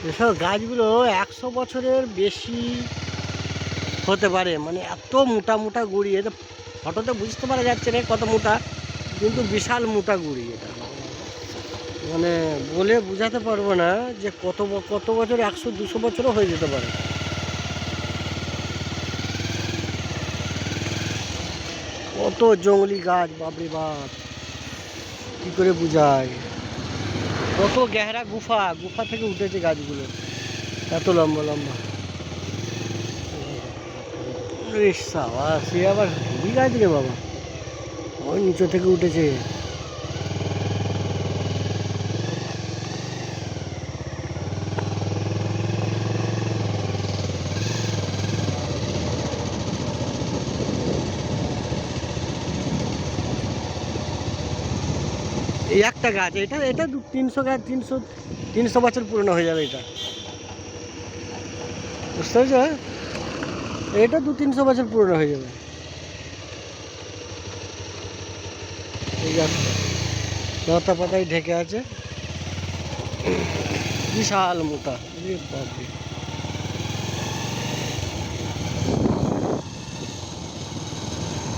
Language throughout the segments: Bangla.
এসব গাছগুলো 100 বছরের বেশি হতে পারে, মানে এত মোটা মোটা গুড়ি। এটা ফটোতে বুঝতে পারা যাচ্ছে না কত মোটা, কিন্তু বিশাল মোটা গুড়ি এটা। মানে বলে বোঝাতে পারবো না যে কত বছর, 100-200 বছরও হয়ে যেতে পারে। কত জঙ্গলি গাছ, বাপরে বাপ, কি করে বুঝায়। কত গেহরা গুফা, গুফা থেকে উঠেছে গাছগুলো, এত লম্বা লম্বা। সে আবার হেভি গাছ রে বাবা, ওই নিচে থেকে উঠেছে। এই একটা গাছ, এটা এটা 300 গাছ, 300 বছর পুরনো হয়ে যাবে এটা, বুঝতে পেরেছ? এটা 200-300 বছর পুরনো হয়ে যাবে এই গাছটা। লতা পাতায় ঢেকে আছে, বিশাল মোটা। বাপরে,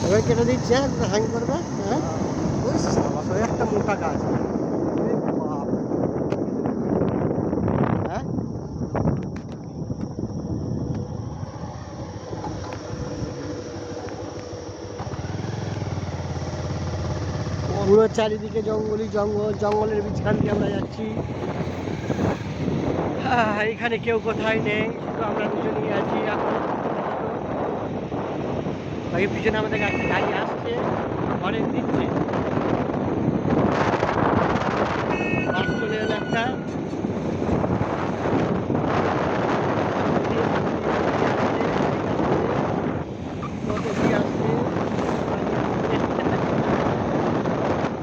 এবার কেটে দিচ্ছে, হ্যাং করবে। হ্যাঁ, ওই একটা মোটা গাছ। হ্যাঁ, পুরো চারিদিকে জঙ্গলই জঙ্গল, জঙ্গলের মাঝখান দিয়ে আমরা যাচ্ছি। এখানে কেউ কোথায় নেই, শুধু আমরা দুজনেই আছি এখন। বাকি পিছনে আমাদের গাড়ি আসছে, হরেন দিচ্ছে। বাস চলে এলো একটা। কত কি আসছে,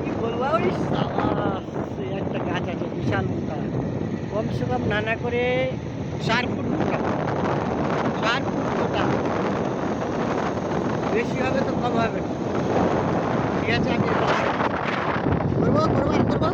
কি বলবো। ওই সাবাস, এই একটা গাছ আছে বিশাল মোটা, কমসে কম নানা করে 4 ফুট মোটা, 4 ফুট মোটা। বেশি হবে তো কম হবে না। ঠিক আছে, আমি করবো করবো করবো।